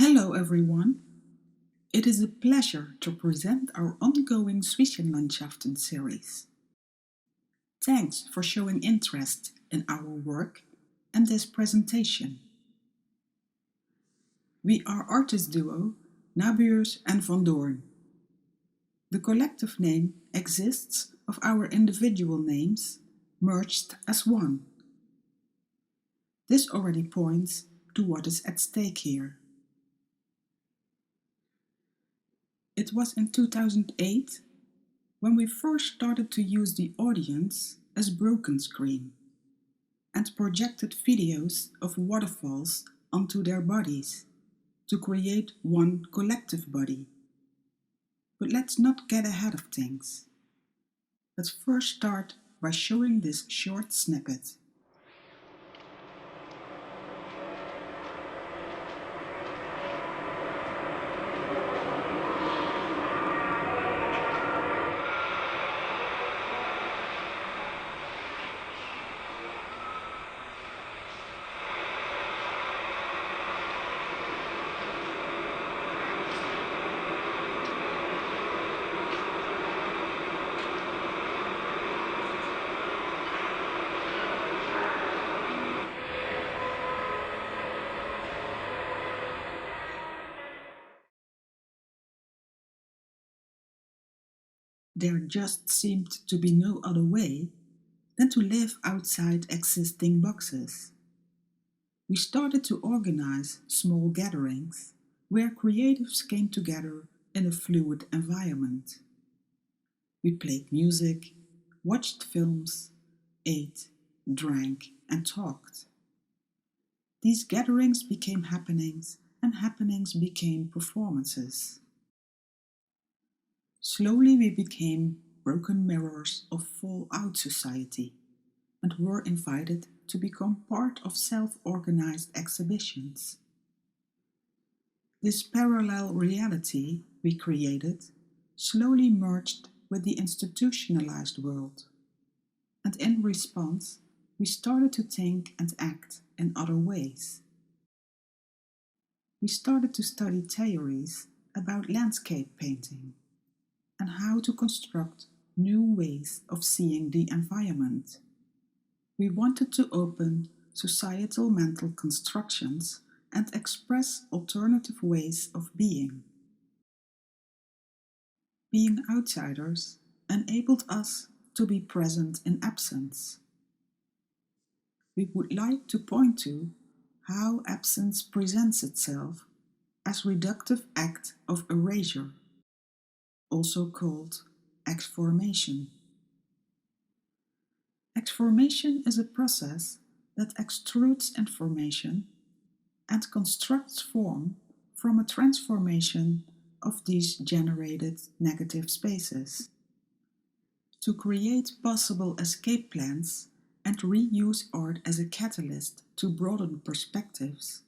Hello everyone! It is a pleasure to present our ongoing Zwischenlandschaften series. Thanks for showing interest in our work and this presentation. We are artist duo Nabuurs and Van Doorn. The collective name exists of our individual names merged as one. This already points to what is at stake here. It was in 2008 when we first started to use the audience as broken screen and projected videos of waterfalls onto their bodies to create one collective body. But let's not get ahead of things. Let's first start by showing this short snippet. There just seemed to be no other way than to live outside existing boxes. We started to organize small gatherings where creatives came together in a fluid environment. We played music, watched films, ate, drank, and talked. These gatherings became happenings, and happenings became performances. Slowly we became broken mirrors of fallout society and were invited to become part of self-organized exhibitions. This parallel reality we created slowly merged with the institutionalized world, and in response we started to think and act in other ways. We started to study theories about landscape painting and how to construct new ways of seeing the environment. We wanted to open societal mental constructions and express alternative ways of being. Being outsiders enabled us to be present in absence. We would like to point to how absence presents itself as reductive act of erasure, also called exformation. Exformation is a process that extrudes information and constructs form from a transformation of these generated negative spaces. To create possible escape plans and reuse art as a catalyst to broaden perspectives,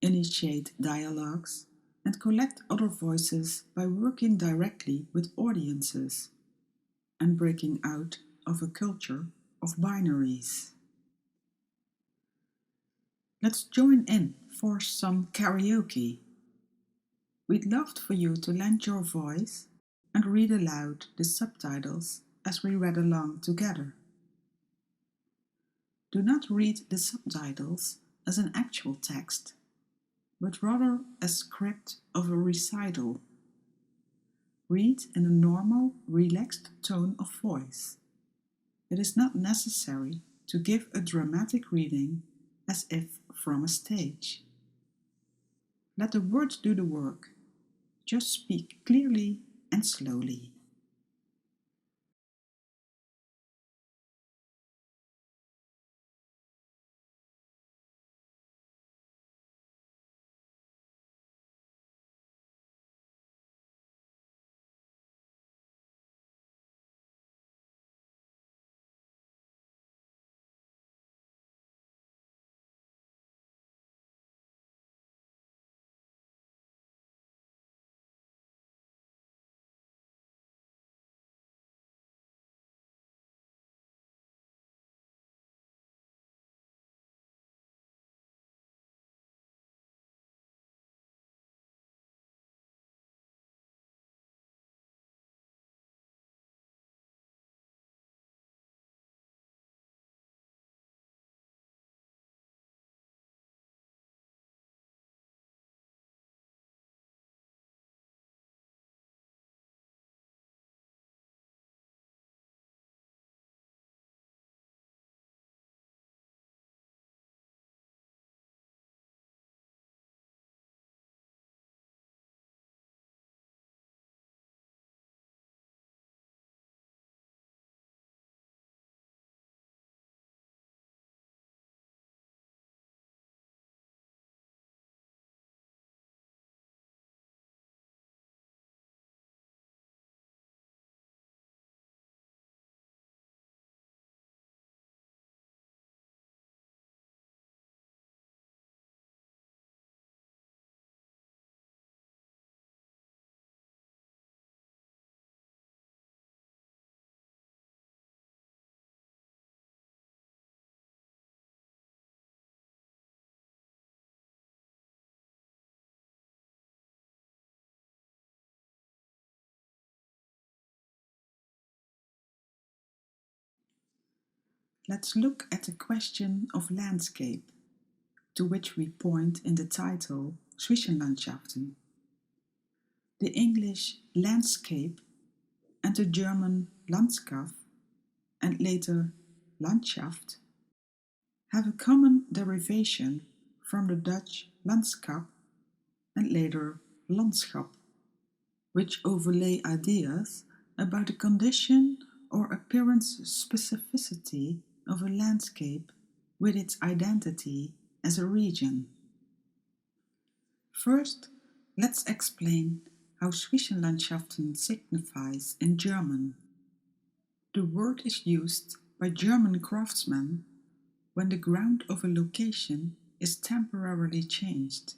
initiate dialogues, and collect other voices by working directly with audiences and breaking out of a culture of binaries. Let's join in for some karaoke. We'd love for you to lend your voice and read aloud the subtitles as we read along together. Do not read the subtitles as an actual text, but rather a script of a recital. Read in a normal, relaxed tone of voice. It is not necessary to give a dramatic reading as if from a stage. Let the words do the work. Just speak clearly and slowly. Let's look at the question of landscape, to which we point in the title Zwischenlandschaften. The English landscape and the German Landschaft and later Landschaft have a common derivation from the Dutch Landschap and later Landschap, which overlay ideas about the condition or appearance specificity of a landscape with its identity as a region. First, let's explain how Zwischenlandschaften signifies in German. The word is used by German craftsmen when the ground of a location is temporarily changed,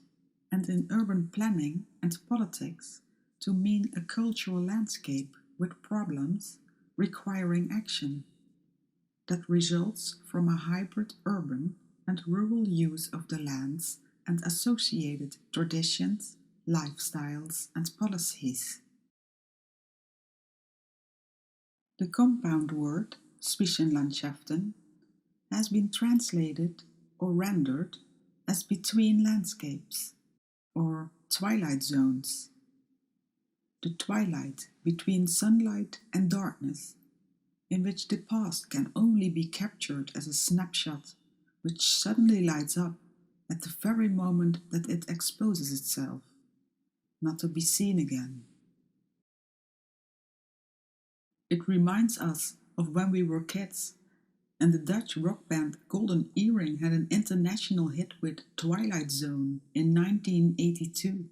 and in urban planning and politics to mean a cultural landscape with problems requiring action that results from a hybrid urban and rural use of the lands and associated traditions, lifestyles, and policies. The compound word Zwischenlandschaften has been translated or rendered as between landscapes or twilight zones. The twilight between sunlight and darkness, in which the past can only be captured as a snapshot which suddenly lights up at the very moment that it exposes itself, not to be seen again. It reminds us of when we were kids and the Dutch rock band Golden Earring had an international hit with Twilight Zone in 1982.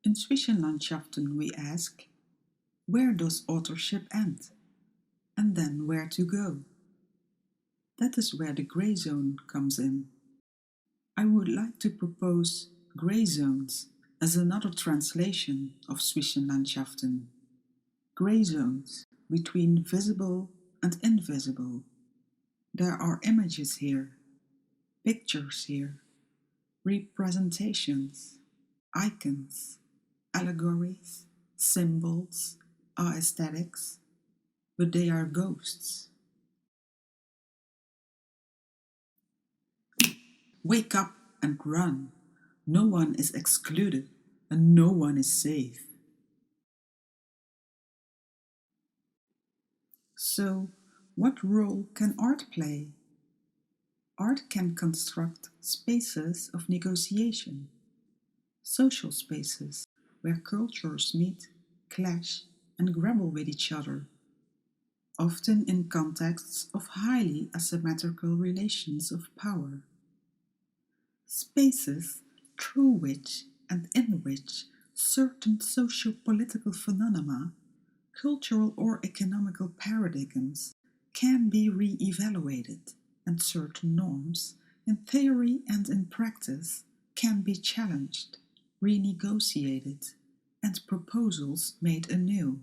In Zwischenlandschaften we ask, where does authorship end? And then where to go? That is where the grey zone comes in. I would like to propose grey zones as another translation of Zwischenlandschaften. Grey zones between visible and invisible. There are images here, pictures here, representations, icons, allegories, symbols, aesthetics, but they are ghosts. Wake up and run. No one is excluded and no one is safe. So, what role can art play? Art can construct spaces of negotiation, social spaces where cultures meet, clash, and grapple with each other, often in contexts of highly asymmetrical relations of power. Spaces through which and in which certain socio-political phenomena, cultural or economical paradigms can be re-evaluated, and certain norms, in theory and in practice, can be challenged, renegotiated, and proposals made anew.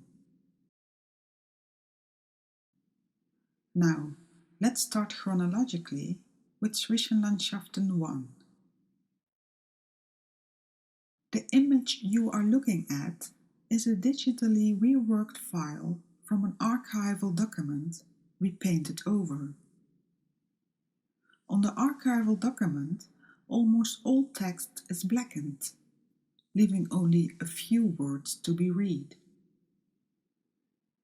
Now, let's start chronologically with Zwischenlandschaften 1. The image you are looking at is a digitally reworked file from an archival document we painted over. On the archival document, almost all text is blackened, leaving only a few words to be read.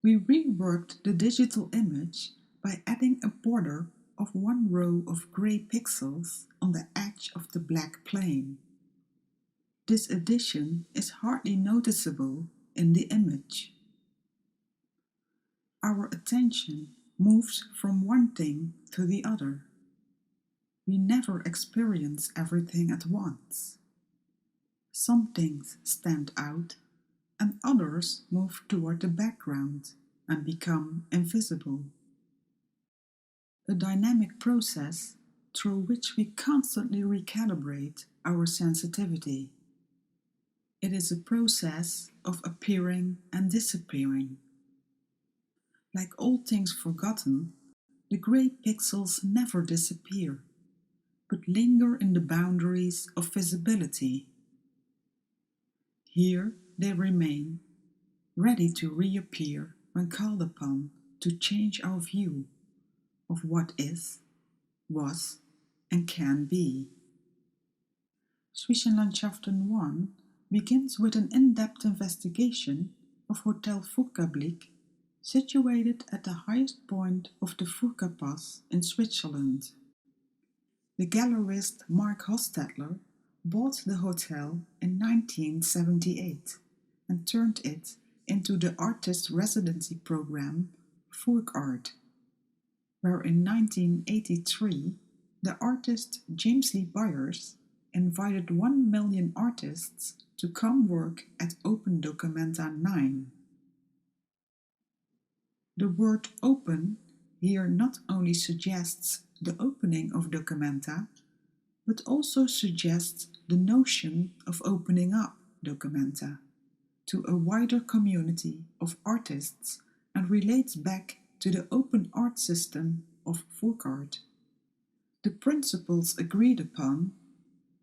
We reworked the digital image by adding a border of one row of gray pixels on the edge of the black plane. This addition is hardly noticeable in the image. Our attention moves from one thing to the other. We never experience everything at once. Some things stand out, and others move toward the background and become invisible. A dynamic process through which we constantly recalibrate our sensitivity. It is a process of appearing and disappearing. Like all things forgotten, the grey pixels never disappear, but linger in the boundaries of visibility. Here they remain, ready to reappear when called upon to change our view of what is, was, and can be. Zwischenlandschaften 1 begins with an in-depth investigation of Hotel Furka-Blick, situated at the highest point of the Furka Pass in Switzerland. The gallerist Mark Hostetler bought the hotel in 1978 and turned it into the artist residency program Furkart, where in 1983 the artist James Lee Byers invited 1 million artists to come work at Open Documenta 9. The word open here not only suggests the opening of Documenta, but also suggests the notion of opening up Documenta to a wider community of artists and relates back to the open art system of Furkart. The principles agreed upon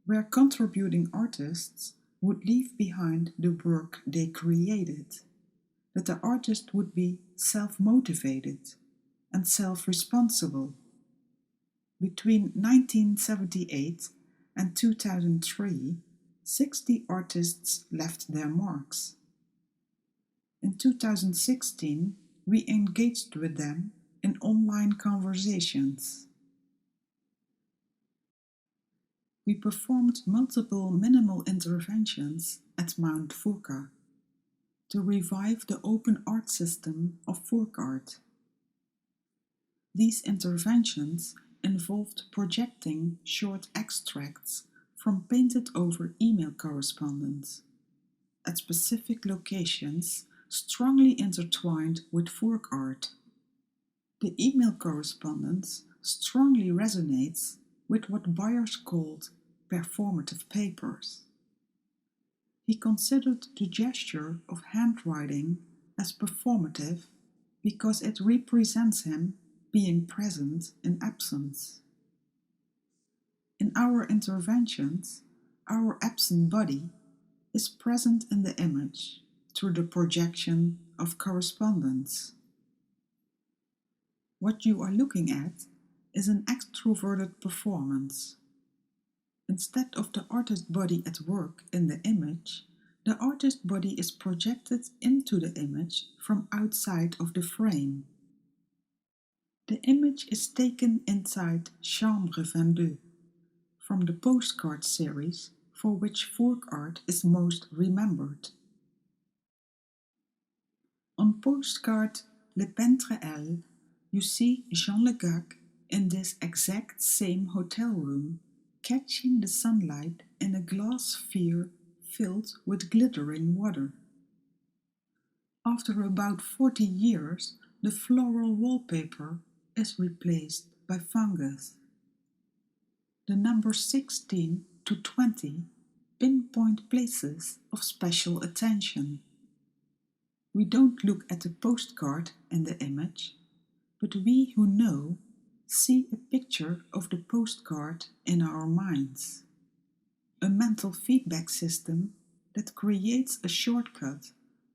where contributing artists would leave behind the work they created, that the artist would be self-motivated and self-responsible. Between 1978 and 2003, 60 artists left their marks. In 2016, we engaged with them in online conversations. We performed multiple minimal interventions at Mount Furka to revive the open art system of Furkart. These interventions involved projecting short extracts from painted-over email correspondence at specific locations strongly intertwined with Furkart. The email correspondence strongly resonates with what Byers called performative papers. He considered the gesture of handwriting as performative because it represents him being present in absence. In our interventions, our absent body is present in the image through the projection of correspondence. What you are looking at is an extroverted performance. Instead of the artist body at work in the image, the artist body is projected into the image from outside of the frame. The image is taken inside Chambre 22 from the postcard series for which Furkart is most remembered. On postcard Le Peintre L, you see Jean Le Gac in this exact same hotel room, catching the sunlight in a glass sphere filled with glittering water. After about 40 years, the floral wallpaper is replaced by fungus. The numbers 16 to 20 pinpoint places of special attention. We don't look at the postcard in the image, but we who know see a picture of the postcard in our minds. A mental feedback system that creates a shortcut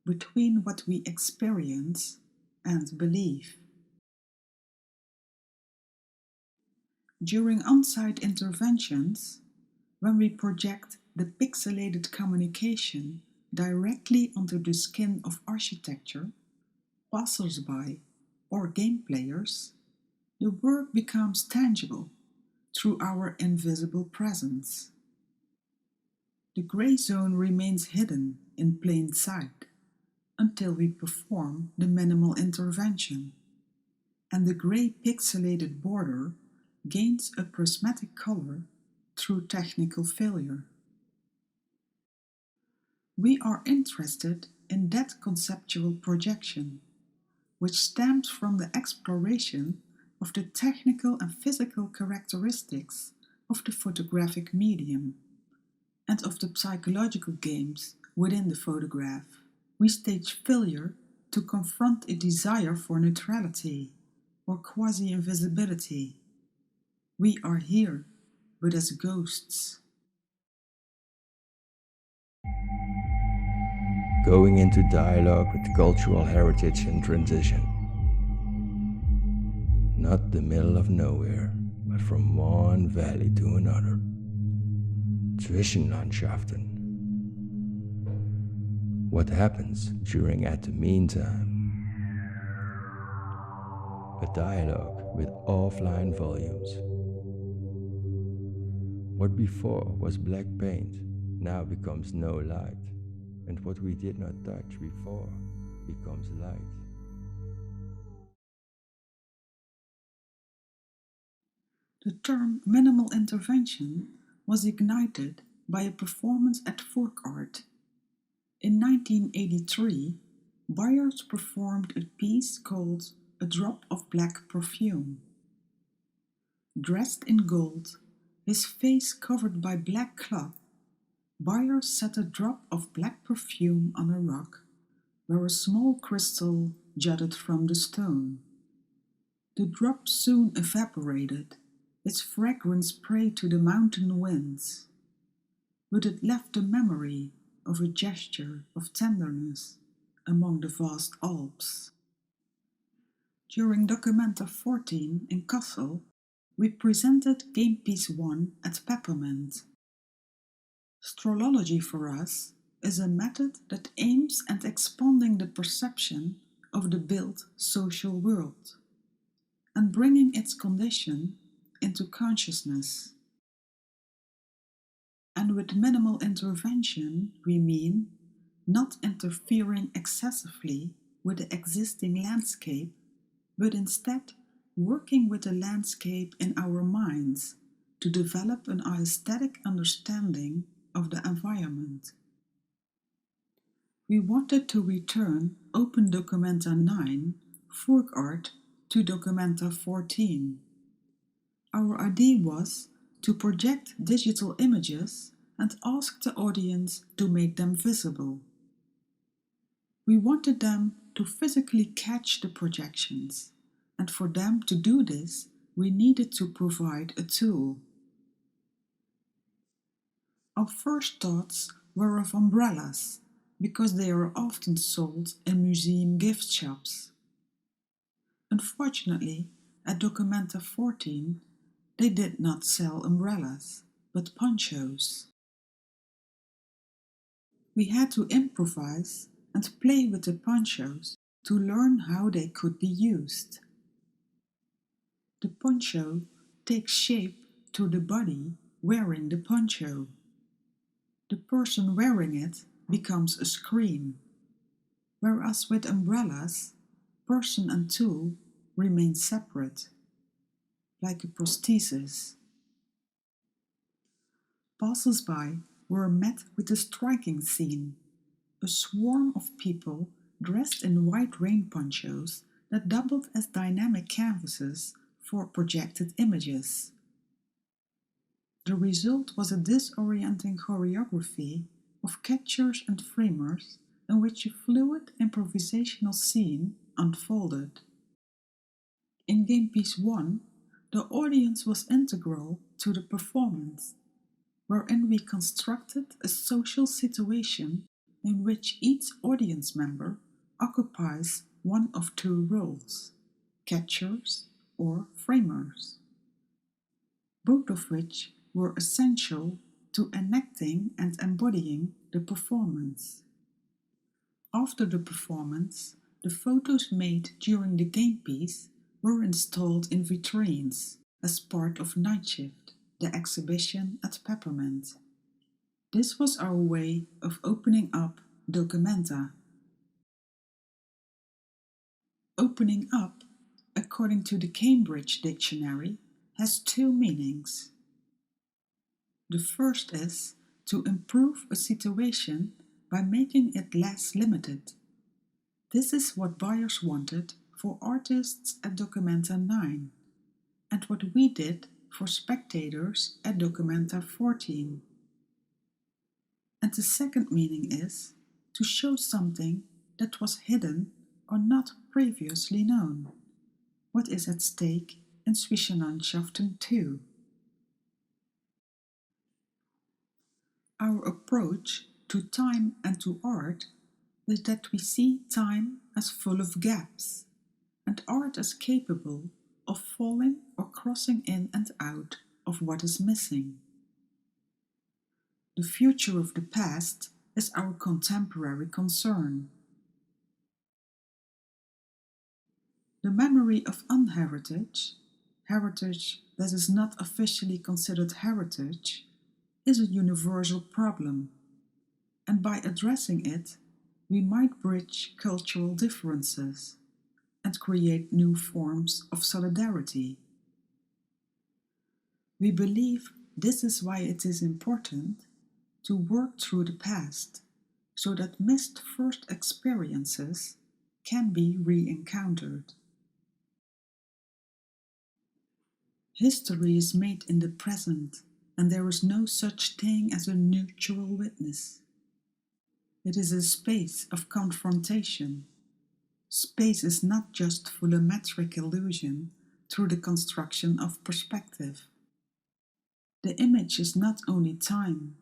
between what we experience and believe. During on-site interventions, when we project the pixelated communication directly onto the skin of architecture, passers-by, or game players, the work becomes tangible through our invisible presence. The gray zone remains hidden in plain sight until we perform the minimal intervention, and the gray pixelated border gains a prismatic color through technical failure. We are interested in that conceptual projection, which stems from the exploration of the technical and physical characteristics of the photographic medium and of the psychological games within the photograph. We stage failure to confront a desire for neutrality or quasi-invisibility. We are here, but as ghosts. Going into dialogue with cultural heritage and transition. Not the middle of nowhere, but from one valley to another. Zwischenlandschaften. What happens during at the meantime? A dialogue with offline volumes. What before was black paint now becomes no light, and what we did not touch before becomes light. The term minimal intervention was ignited by a performance at Folk Art. In 1983, Byers performed a piece called A Drop of Black Perfume. Dressed in gold, his face covered by black cloth, Byers set a drop of black perfume on a rock, where a small crystal jutted from the stone. The drop soon evaporated, its fragrance prey to the mountain winds, but it left a memory of a gesture of tenderness among the vast Alps. During Documenta 14 in Kassel, we presented Game Piece 1 at Peppermint. Strolology for us is a method that aims at expanding the perception of the built social world and bringing its condition into consciousness. And with minimal intervention, we mean not interfering excessively with the existing landscape, but instead working with the landscape in our minds to develop an aesthetic understanding of the environment. We wanted to return Open Documenta 9 Folk Art to Documenta 14. Our idea was to project digital images and ask the audience to make them visible. We wanted them to physically catch the projections, and for them to do this, we needed to provide a tool. Our first thoughts were of umbrellas, because they are often sold in museum gift shops. Unfortunately, at Documenta 14, they did not sell umbrellas, but ponchos. We had to improvise and play with the ponchos to learn how they could be used. The poncho takes shape to the body wearing the poncho. The person wearing it becomes a screen, whereas with umbrellas, person and tool remain separate, like a prosthesis. Passers-by were met with a striking scene, a swarm of people dressed in white rain ponchos that doubled as dynamic canvases for projected images. The result was a disorienting choreography of catchers and framers in which a fluid improvisational scene unfolded. In Game Piece 1, the audience was integral to the performance, wherein we constructed a social situation in which each audience member occupies one of two roles, catchers or framers, both of which were essential to enacting and embodying the performance. After the performance, the photos made during the game piece were installed in vitrines as part of Night Shift, the exhibition at Peppermint. This was our way of opening up Documenta. Opening up, according to the Cambridge Dictionary, has two meanings. The first is to improve a situation by making it less limited. This is what Byers wanted for artists at Documenta 9, and what we did for spectators at Documenta 14. And the second meaning is to show something that was hidden or not previously known. What is at stake in Zwischenlandschaften 2? Our approach to time and to art is that we see time as full of gaps, and art as capable of falling or crossing in and out of what is missing. The future of the past is our contemporary concern. The memory of unheritage, heritage that is not officially considered heritage, is a universal problem, and by addressing it, we might bridge cultural differences and create new forms of solidarity. We believe this is why it is important to work through the past so that missed first experiences can be re-encountered. History is made in the present, and there is no such thing as a neutral witness. It is a space of confrontation. Space is not just volumetric illusion through the construction of perspective. The image is not only time,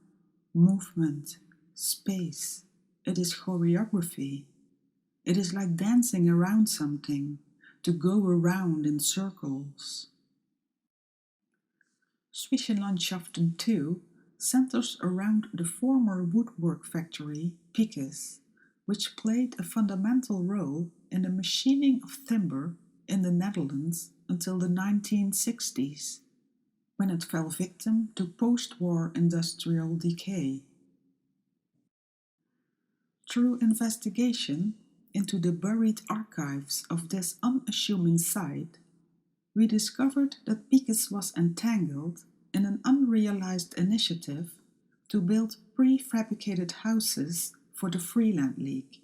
movement, space. It is choreography. It is like dancing around something, to go around in circles. Zwischenlandschaften 2 centers around the former woodwork factory Piekes, which played a fundamental role in the machining of timber in the Netherlands until the 1960s, when it fell victim to post-war industrial decay. Through investigation into the buried archives of this unassuming site, we discovered that Piekes was entangled in an unrealized initiative to build prefabricated houses for the Freeland League,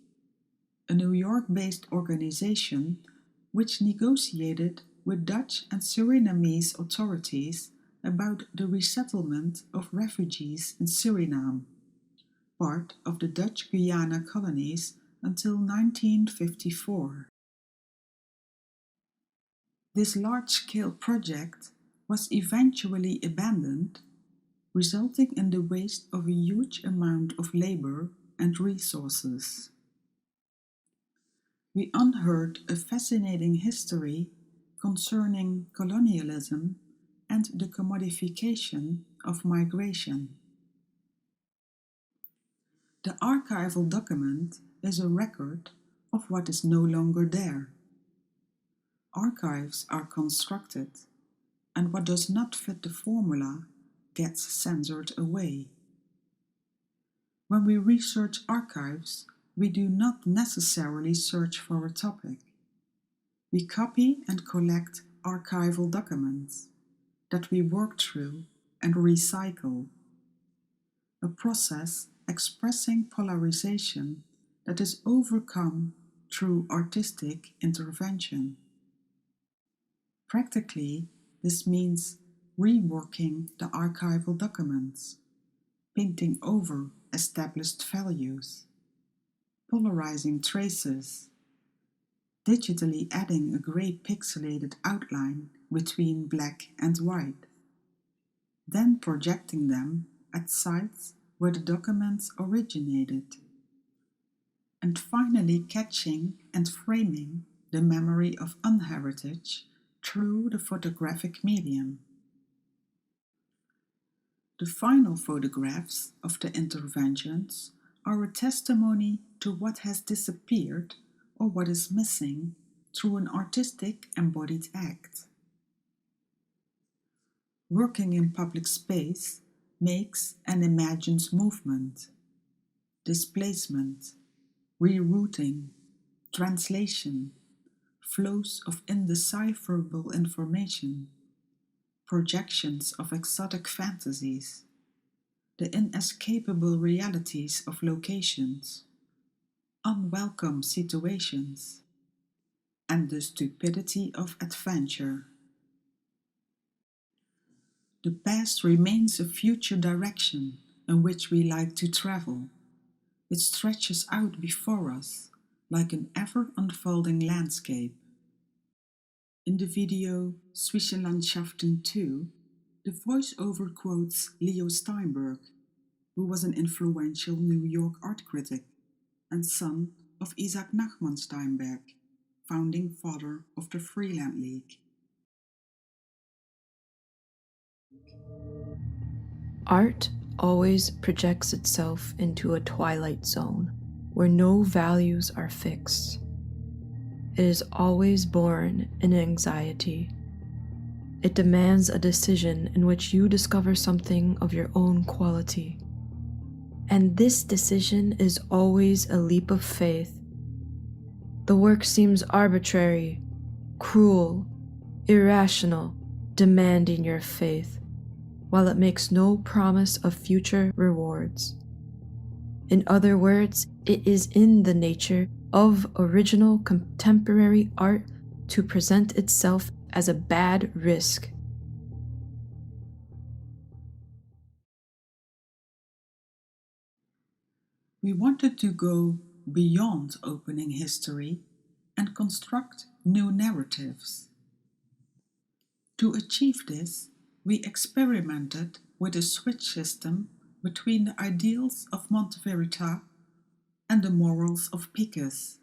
a New York-based organization which negotiated with Dutch and Surinamese authorities about the resettlement of refugees in Suriname, part of the Dutch Guyana colonies until 1954. This large-scale project was eventually abandoned, resulting in the waste of a huge amount of labor and resources. We unheard a fascinating history concerning colonialism and the commodification of migration. The archival document is a record of what is no longer there. Archives are constructed, and what does not fit the formula gets censored away. When we research archives, we do not necessarily search for a topic. We copy and collect archival documents that we work through and recycle, a process expressing polarization that is overcome through artistic intervention. Practically, this means reworking the archival documents, painting over established values, polarizing traces, digitally adding a gray pixelated outline between black and white, then projecting them at sites where the documents originated, and finally catching and framing the memory of unheritage through the photographic medium. The final photographs of the interventions are a testimony to what has disappeared or what is missing through an artistic embodied act. Working in public space makes and imagines movement, displacement, rerouting, translation, flows of indecipherable information, projections of exotic fantasies, the inescapable realities of locations, unwelcome situations, and the stupidity of adventure. The past remains a future direction, in which we like to travel. It stretches out before us like an ever-unfolding landscape. In the video Zwischenlandschaften 2, the voiceover quotes Leo Steinberg, who was an influential New York art critic and son of Isaac Nachman Steinberg, founding father of the Freeland League. Art always projects itself into a twilight zone where no values are fixed. It is always born in anxiety. It demands a decision in which you discover something of your own quality. And this decision is always a leap of faith. The work seems arbitrary, cruel, irrational, demanding your faith, while it makes no promise of future rewards. In other words, it is in the nature of original contemporary art to present itself as a bad risk. We wanted to go beyond opening history and construct new narratives. To achieve this, we experimented with a switch system between the ideals of Monteverita and the morals of Picus,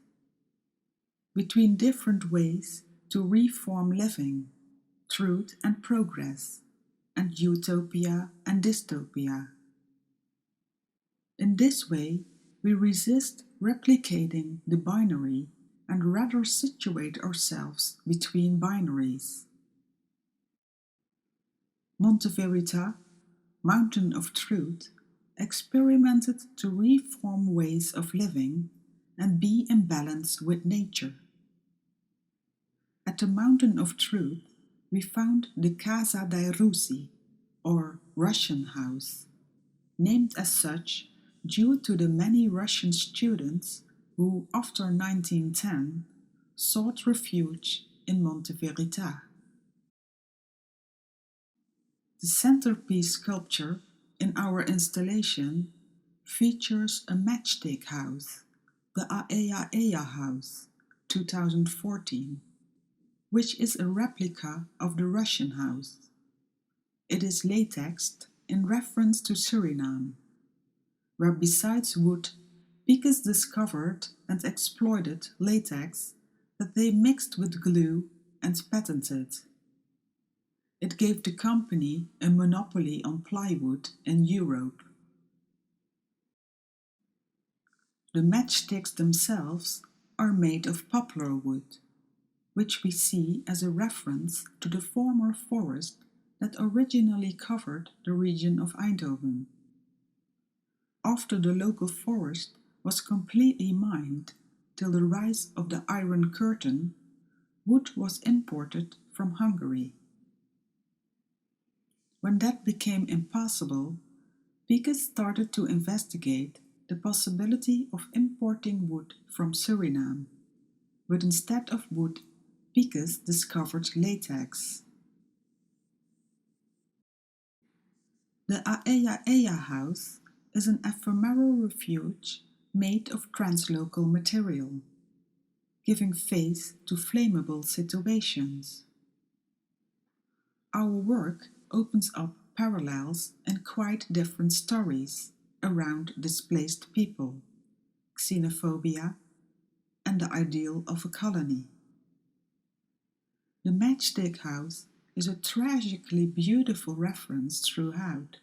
between different ways to reform living, truth and progress, and utopia and dystopia. In this way, we resist replicating the binary and rather situate ourselves between binaries. Monteverita, Mountain of Truth, experimented to reform ways of living and be in balance with nature. At the Mountain of Truth, we found the Casa dei Russi, or Russian House, named as such due to the many Russian students who, after 1910, sought refuge in Monteverita. The centerpiece sculpture in our installation features a matchstick house, the Aeya Eya House, 2014, which is a replica of the Russian house. It is latexed in reference to Suriname, where besides wood, Picus discovered and exploited latex that they mixed with glue and patented. It gave the company a monopoly on plywood in Europe. The matchsticks themselves are made of poplar wood, which we see as a reference to the former forest that originally covered the region of Eindhoven. After the local forest was completely mined till the rise of the Iron Curtain, wood was imported from Hungary. When that became impossible, Picus started to investigate the possibility of importing wood from Suriname, but instead of wood, Picus discovered latex. The Aeya Eya House is an ephemeral refuge made of translocal material, giving face to flammable situations. Our work opens up parallels and quite different stories around displaced people, xenophobia, and the ideal of a colony. The Matchstick House is a tragically beautiful reference throughout,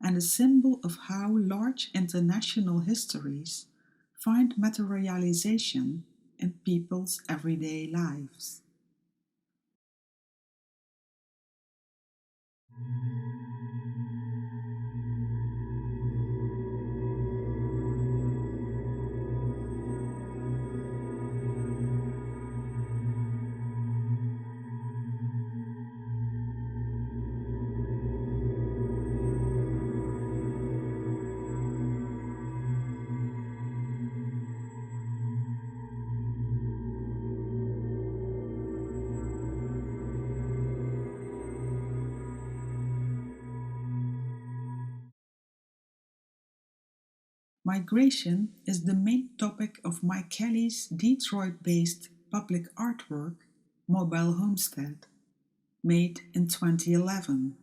and a symbol of how large international histories find materialization in people's everyday lives. Migration is the main topic of Mike Kelly's Detroit-based public artwork, Mobile Homestead, made in 2011.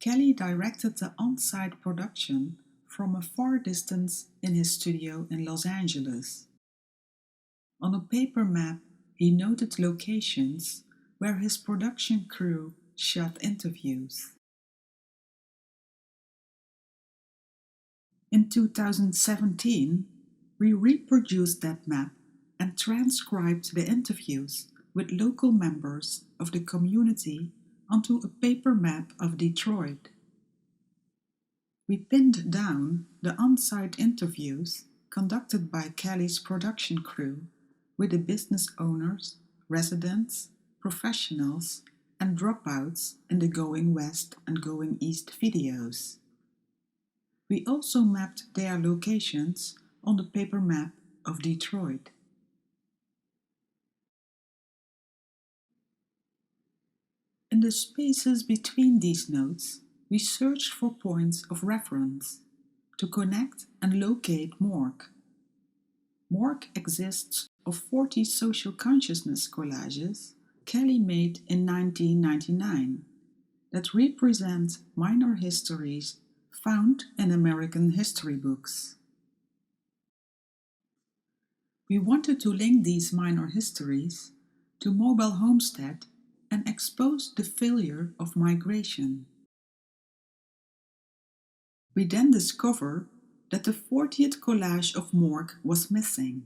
Kelly directed the on-site production from a far distance in his studio in Los Angeles. On a paper map, he noted locations where his production crew shot interviews. In 2017, we reproduced that map and transcribed the interviews with local members of the community onto a paper map of Detroit. We pinned down the on-site interviews conducted by Kelly's production crew with the business owners, residents, professionals, and dropouts in the Going West and Going East videos. We also mapped their locations on the paper map of Detroit. In the spaces between these notes, we searched for points of reference to connect and locate Morgue. Morgue exists of 40 social consciousness collages Kelly made in 1999 that represent minor histories found in American history books. We wanted to link these minor histories to Mobile Homestead and expose the failure of migration. We then discover that the 40th collage of Morgue was missing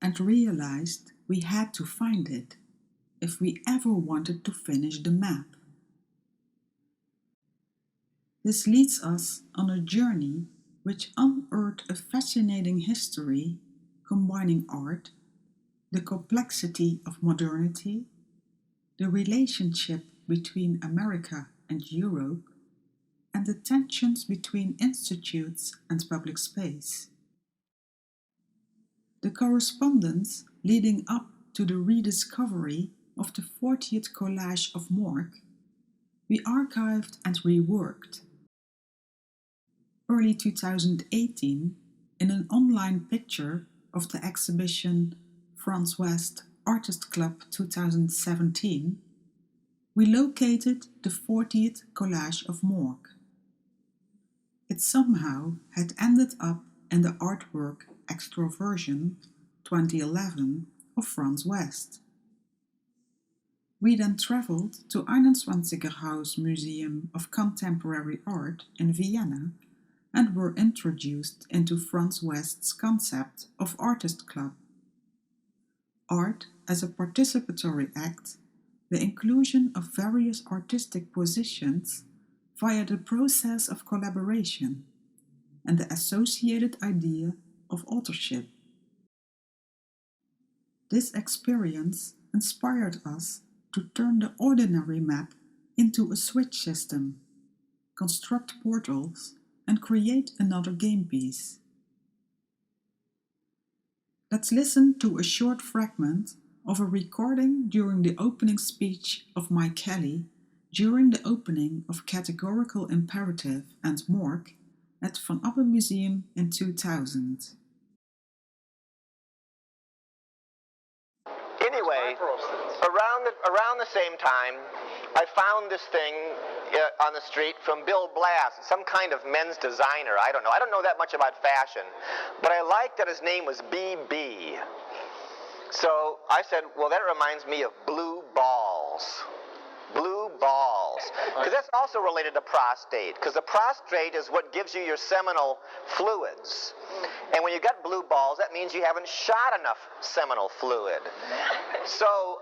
and realized we had to find it if we ever wanted to finish the map. This leads us on a journey which unearthed a fascinating history combining art, the complexity of modernity, the relationship between America and Europe, and the tensions between institutes and public space. The correspondence leading up to the rediscovery of the 40th collage of Morgue, we archived and reworked. Early 2018, in an online picture of the exhibition France West Artist Club 2017, we located the 40th collage of Morgue. It somehow had ended up in the artwork Extroversion 2011 of France West. We then traveled to 21. Haus Museum of Contemporary Art in Vienna and were introduced into France West's concept of Artist Club. Art as a participatory act, the inclusion of various artistic positions via the process of collaboration, and the associated idea of authorship. This experience inspired us to turn the ordinary map into a switch system, construct portals, and create another game piece. Let's listen to a short fragment of a recording during the opening speech of Mike Kelly during the opening of Categorical Imperative and Morgue at Van Abbe Museum in 2000. Anyway, around the same time, I found this thing on the street from Bill Blass, some kind of men's designer. I don't know that much about fashion, but I liked that his name was BB. So I said, well, that reminds me of blue balls. Blue balls. Because that's also related to prostate. Because the prostate is what gives you your seminal fluids. And when you got blue balls, that means you haven't shot enough seminal fluid. So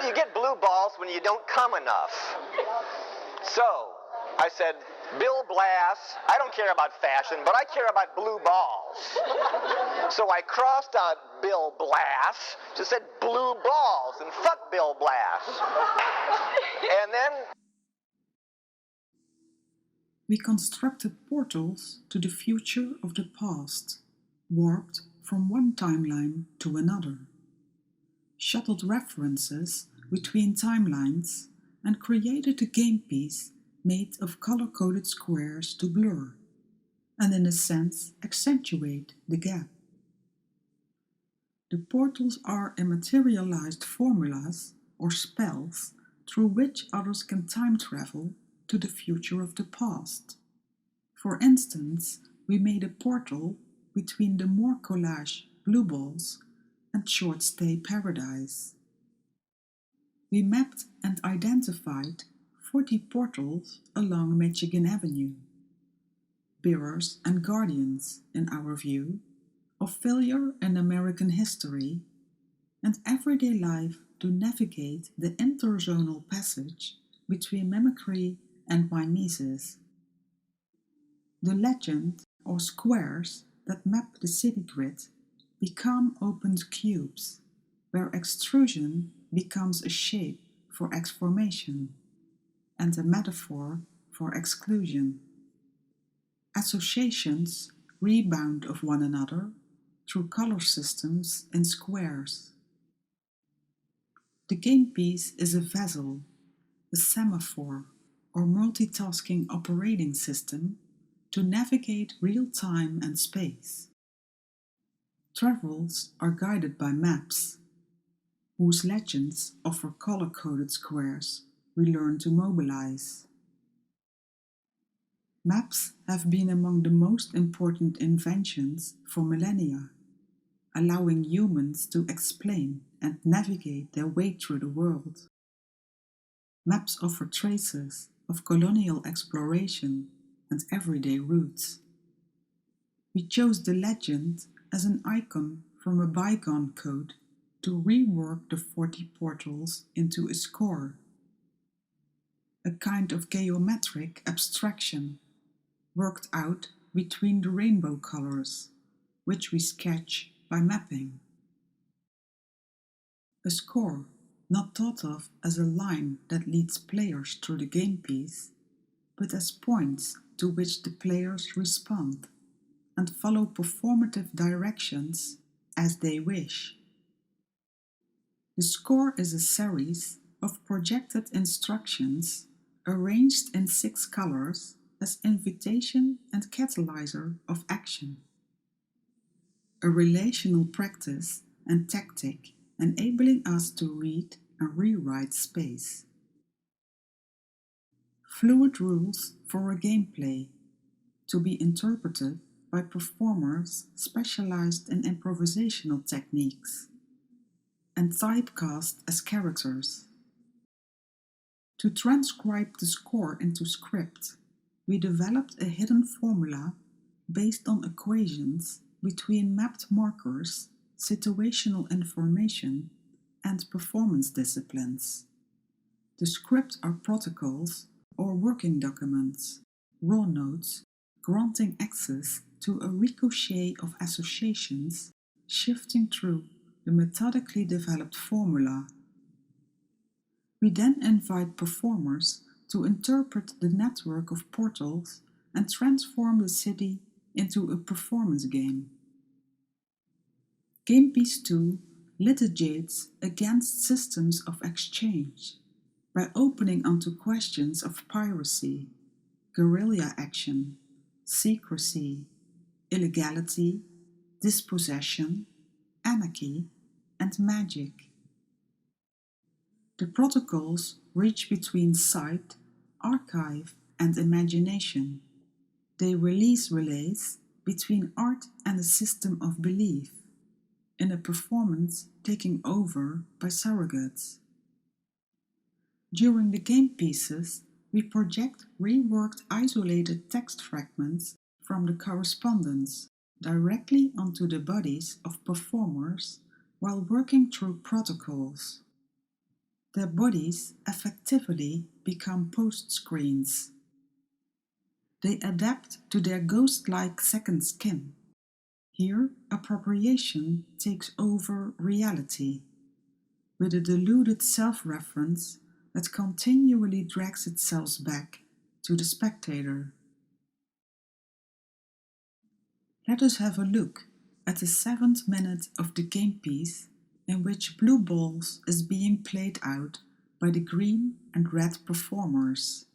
you get blue balls when you don't come enough. So I said, Bill Blass, I don't care about fashion, but I care about blue balls. So I crossed out Bill Blass, just said blue balls, and fuck Bill Blass. And then we constructed portals to the future of the past, warped from one timeline to another, shuttled references between timelines, and created a game piece made of color-coded squares to blur, and in a sense accentuate the gap. The portals are immaterialized formulas or spells through which others can time travel to the future of the past. For instance, we made a portal between the More Collage Blue Balls and Short Stay Paradise. We mapped and identified 40 portals along Michigan Avenue, bearers and guardians, in our view, of failure in American history and everyday life to navigate the interzonal passage between mimicry and mimesis. The legend or squares that map the city grid become opened cubes, where extrusion becomes a shape for exformation and a metaphor for exclusion. Associations rebound of one another through color systems in squares. The game piece is a vessel, a semaphore, or multitasking operating system to navigate real time and space. Travels are guided by maps, whose legends offer color-coded squares we learn to mobilize. Maps have been among the most important inventions for millennia, allowing humans to explain and navigate their way through the world. Maps offer traces of colonial exploration and everyday routes. We chose the legend as an icon from a bygone code to rework the 40 portals into a score, a kind of geometric abstraction worked out between the rainbow colors, which we sketch by mapping. A score not thought of as a line that leads players through the game piece, but as points to which the players respond and follow performative directions as they wish. The score is a series of projected instructions arranged in 6 colors as invitation and catalyzer of action. A relational practice and tactic enabling us to read and rewrite space. Fluid rules for a gameplay to be interpreted by performers specialized in improvisational techniques and typecast as characters. To transcribe the score into script, we developed a hidden formula based on equations between mapped markers, situational information, and performance disciplines. The script are protocols or working documents, raw notes, granting access to a ricochet of associations shifting through the methodically developed formula. We then invite performers to interpret the network of portals and transform the city into a performance game. Game Piece 2 litigates against systems of exchange by opening onto questions of piracy, guerrilla action, secrecy, illegality, dispossession, anarchy, and magic. The protocols reach between sight, archive, and imagination. They release relays between art and a system of belief, in a performance taking over by surrogates. During the game pieces, we project reworked isolated text fragments from the correspondence directly onto the bodies of performers while working through protocols. Their bodies effectively become post screens. They adapt to their ghost-like second skin. Here, appropriation takes over reality, with a deluded self-reference that continually drags itself back to the spectator. Let us have a look at the 7th minute of the game piece, in which Blue Balls is being played out by the green and red performers.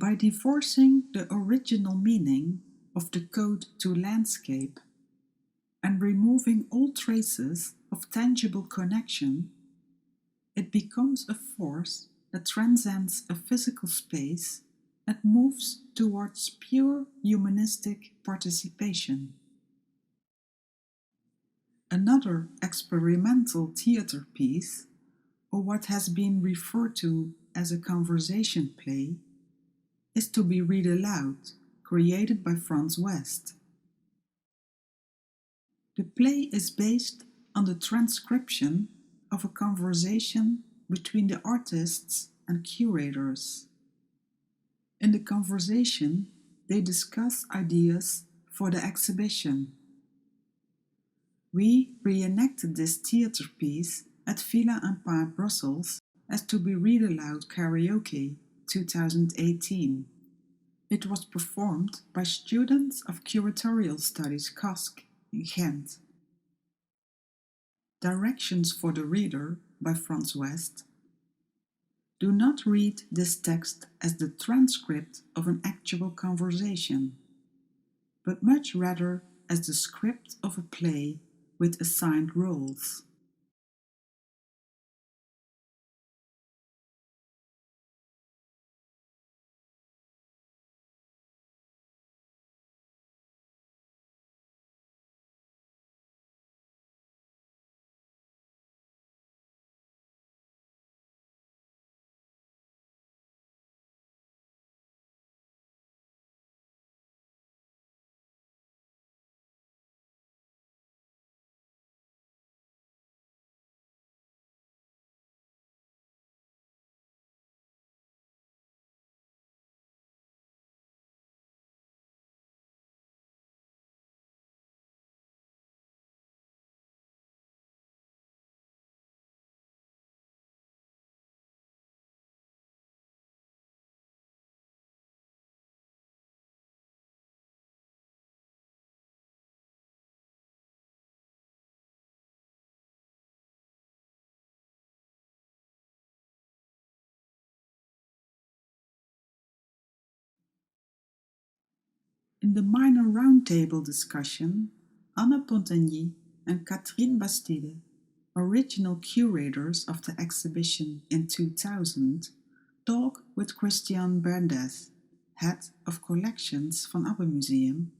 By divorcing the original meaning of the code to landscape and removing all traces of tangible connection, it becomes a force that transcends a physical space and moves towards pure humanistic participation. Another experimental theater piece, or what has been referred to as a conversation play, is To Be Read Aloud, created by Franz West. The play is based on the transcription of a conversation between the artists and curators. In the conversation, they discuss ideas for the exhibition. We reenacted this theater piece at Villa en Pins, Brussels as To Be Read Aloud Karaoke 2018. It was performed by students of Curatorial Studies KASK in Ghent. Directions for the reader by Franz West. Do not read this text as the transcript of an actual conversation, but much rather as the script of a play with assigned roles. In the minor roundtable discussion, Anne Pontagny and Catherine Bastide, original curators of the exhibition in 2000, talk with Christian Berndes, head of collections Van Abbe Museum,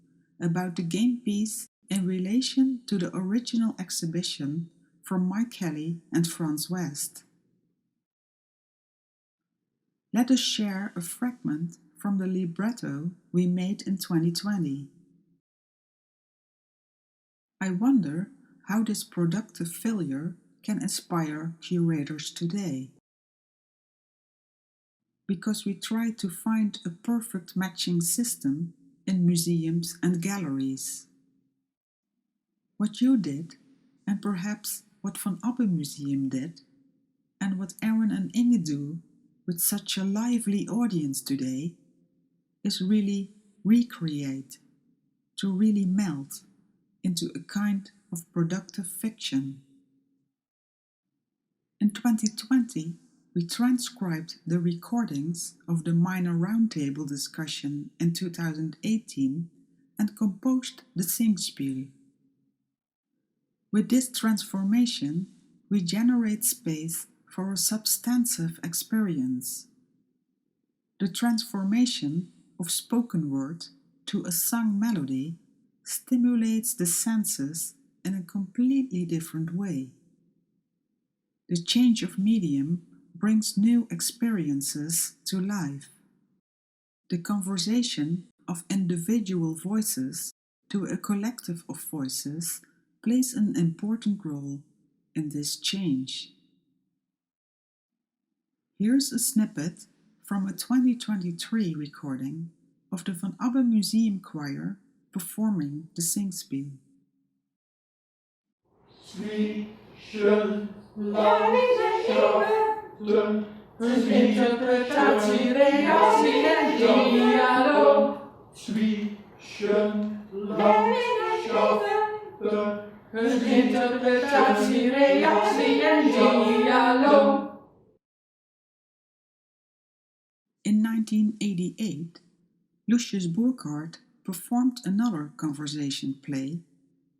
about the game piece in relation to the original exhibition from Mike Kelly and Franz West. Let us share a fragment from the libretto we made in 2020. I wonder how this productive failure can inspire curators today. Because we try to find a perfect matching system in museums and galleries. What you did, and perhaps what Van Abbe Museum did, and what Aaron and Inge do with such a lively audience today, is really recreate, to really melt into a kind of productive fiction. In 2020, we transcribed the recordings of the minor roundtable discussion in 2018 and composed the Singspiel. With this transformation, we generate space for a substantive experience. The transformation of spoken word to a sung melody stimulates the senses in a completely different way. The change of medium brings new experiences to life. The conversation of individual voices to a collective of voices plays an important role in this change. Here's a snippet from a 2023 recording of the Van Abbe Museum Choir performing the Singspiel. Zwischen Landschaften, Interpretatie, Reaktie en dialoog. Zwischen Landschaften, Interpretatie, Reaktie en dialoog. In 1988, Lucius Burckhardt performed another conversation play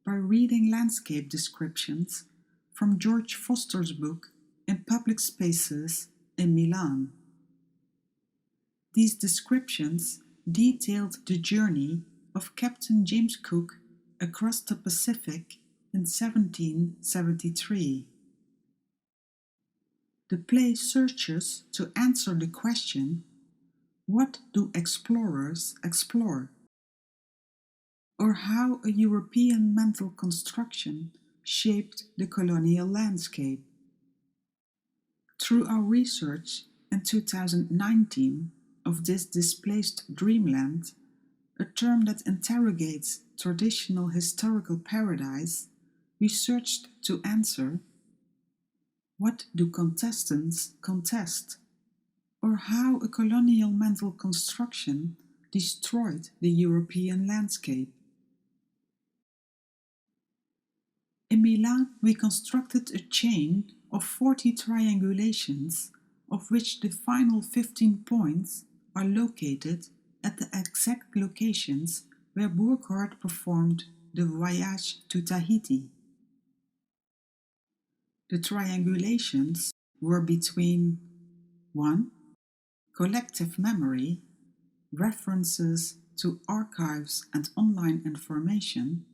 by reading landscape descriptions from George Foster's book In Public Spaces in Milan. These descriptions detailed the journey of Captain James Cook across the Pacific in 1773. The play searches to answer the question, what do explorers explore? Or how a European mental construction shaped the colonial landscape. Through our research in 2019 of this displaced dreamland, a term that interrogates traditional historical paradise, we searched to answer, what do contestants contest? Or how a colonial mental construction destroyed the European landscape. In Milan, we constructed a chain of 40 triangulations, of which the final 15 points are located at the exact locations where Burckhardt performed the voyage to Tahiti. The triangulations were between 1. Collective memory, references to archives and online information.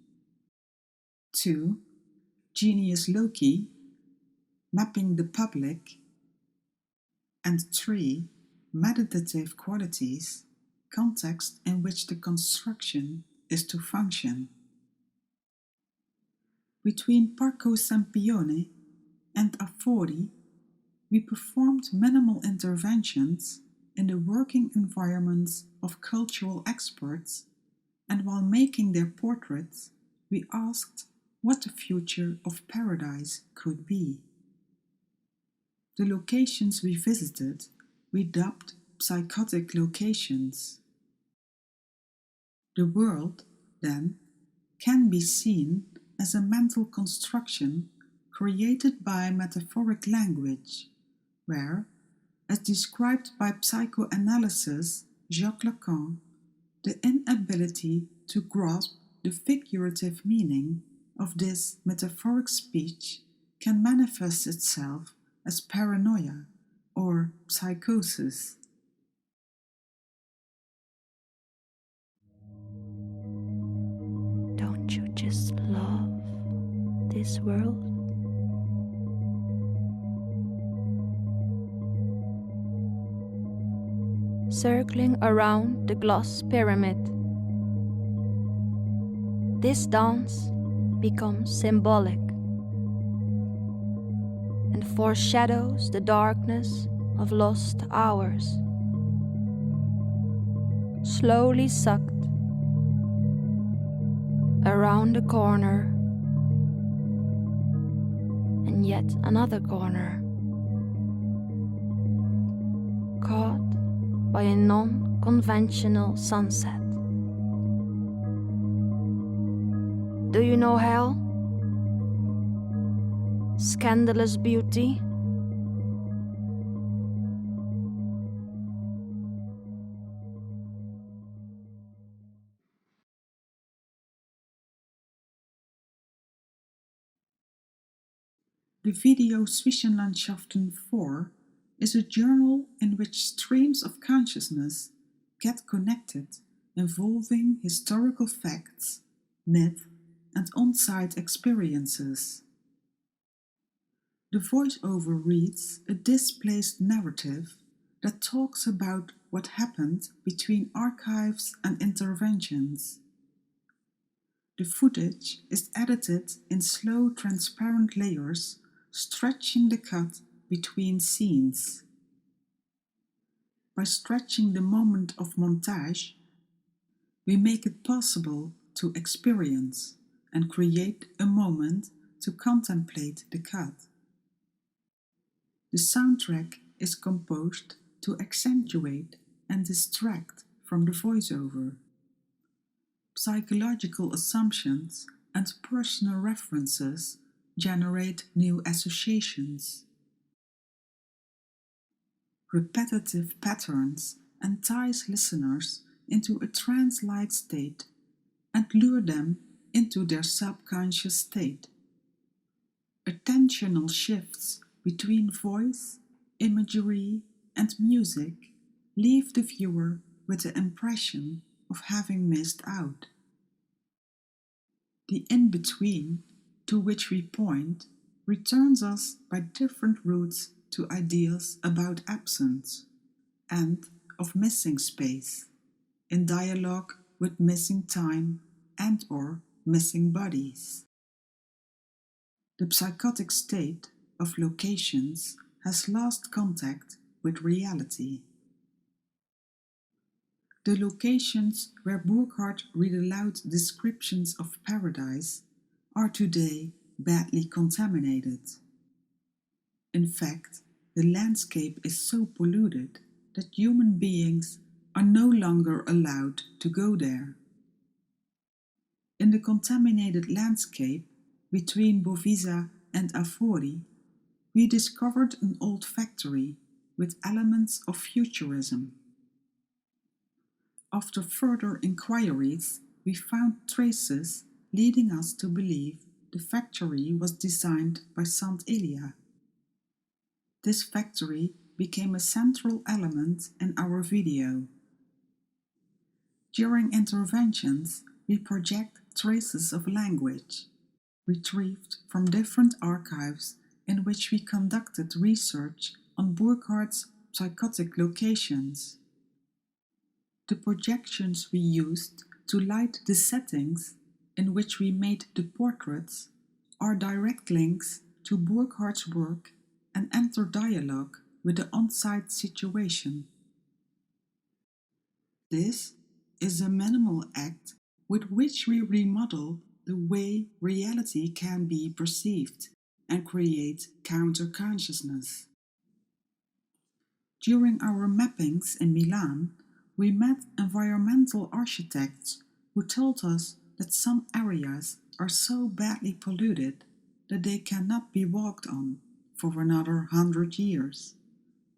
2. Genius loci, mapping the public. And 3. Meditative qualities, context in which the construction is to function. Between Parco Sempione and Afori, we performed minimal interventions in the working environments of cultural experts, and while making their portraits, we asked what the future of paradise could be. The locations we visited, we dubbed psychotic locations. The world, then, can be seen as a mental construction created by metaphoric language, where, as described by psychoanalysis Jacques Lacan, the inability to grasp the figurative meaning of this metaphoric speech can manifest itself as paranoia or psychosis. Don't you just love this world? Circling around the glass pyramid, this dance becomes symbolic and foreshadows the darkness of lost hours, slowly sucked around a corner and yet another corner, caught by a non-conventional sunset. Do you know hell? Scandalous beauty? The video Zwischenlandschaften 4 is a journal in which streams of consciousness get connected, involving historical facts, myth, and on-site experiences. The voiceover reads a displaced narrative that talks about what happened between archives and interventions. The footage is edited in slow, transparent layers, stretching the cut between scenes. By stretching the moment of montage, we make it possible to experience and create a moment to contemplate the cut. The soundtrack is composed to accentuate and distract from the voiceover. Psychological assumptions and personal references generate new associations. Repetitive patterns entice listeners into a trance-like state and lure them into their subconscious state. Attentional shifts between voice, imagery, and music leave the viewer with the impression of having missed out. The in-between, to which we point, returns us by different routes to ideas about absence and of missing space, in dialogue with missing time and/or missing bodies. The psychotic state of locations has lost contact with reality. The locations where Burckhardt read aloud descriptions of paradise are today badly contaminated. In fact, the landscape is so polluted that human beings are no longer allowed to go there. In the contaminated landscape between Bovisa and Avori, we discovered an old factory with elements of futurism. After further inquiries, we found traces leading us to believe the factory was designed by Sant Elia. This factory became a central element in our video. During interventions, we project traces of language, retrieved from different archives in which we conducted research on Burckhardt's psychotic locations. The projections we used to light the settings in which we made the portraits are direct links to Burckhardt's work and enter dialogue with the on-site situation. This is a minimal act with which we remodel the way reality can be perceived and create counter-consciousness. During our mappings in Milan, we met environmental architects who told us that some areas are so badly polluted that they cannot be walked on for another 100 years.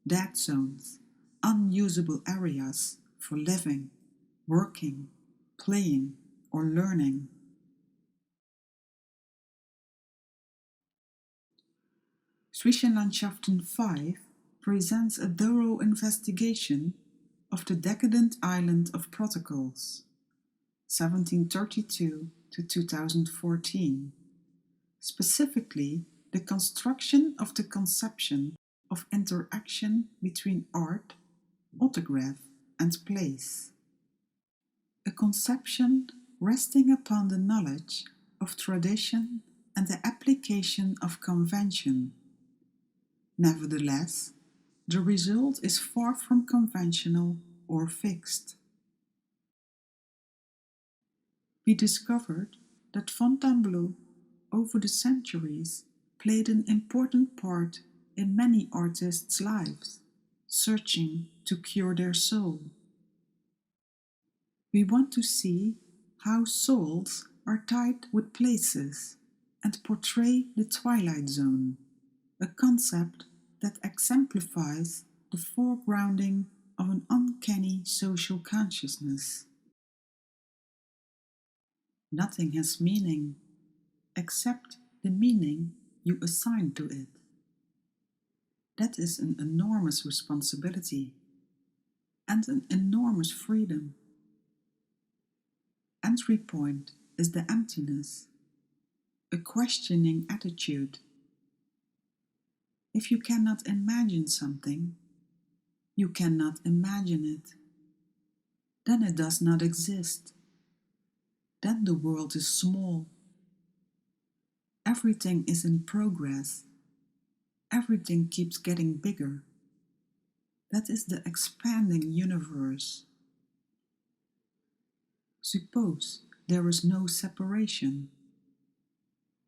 Dead zones, unusable areas for living, working, playing, or learning. Zwischenlandschaften 5 presents a thorough investigation of the decadent island of protocols, 1732 to 2014, specifically the construction of the conception of interaction between art, autograph, and place. A conception resting upon the knowledge of tradition and the application of convention. Nevertheless, the result is far from conventional or fixed. We discovered that Fontainebleau, over the centuries, played an important part in many artists' lives, searching to cure their soul. We want to see how souls are tied with places and portray the twilight zone, a concept that exemplifies the foregrounding of an uncanny social consciousness. Nothing has meaning except the meaning you assign to it. That is an enormous responsibility and an enormous freedom. Entry point is the emptiness, a questioning attitude. If you cannot imagine something, you cannot imagine it. Then it does not exist. Then the world is small. Everything is in progress. Everything keeps getting bigger. That is the expanding universe. Suppose there is no separation.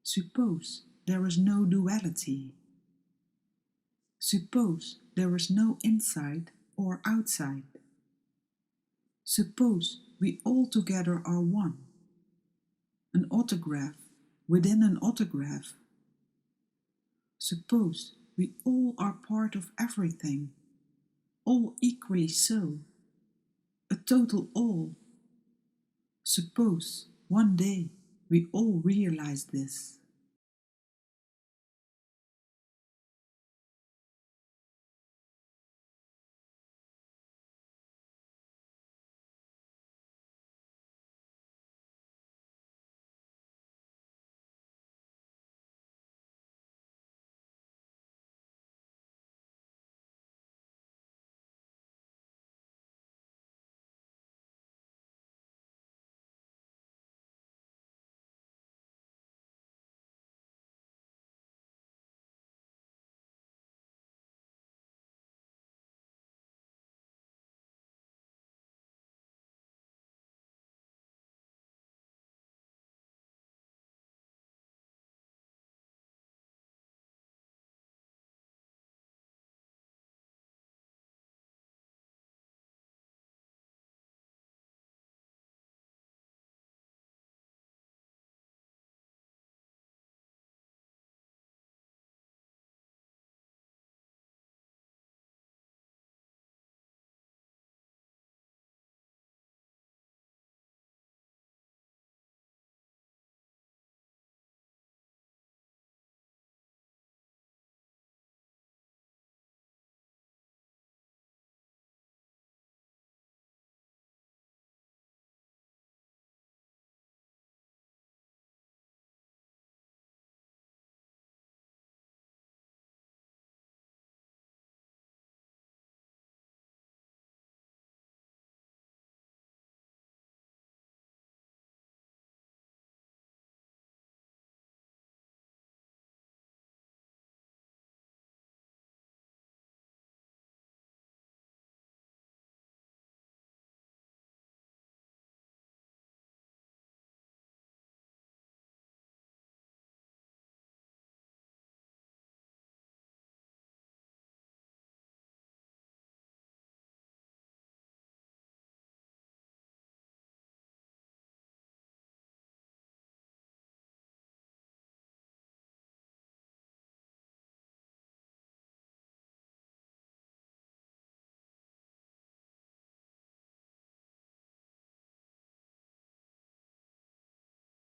Suppose there is no duality. Suppose there is no inside or outside. Suppose we all together are one. An autograph within an autograph. Suppose we all are part of everything, all equally so, a total all. Suppose one day we all realize this.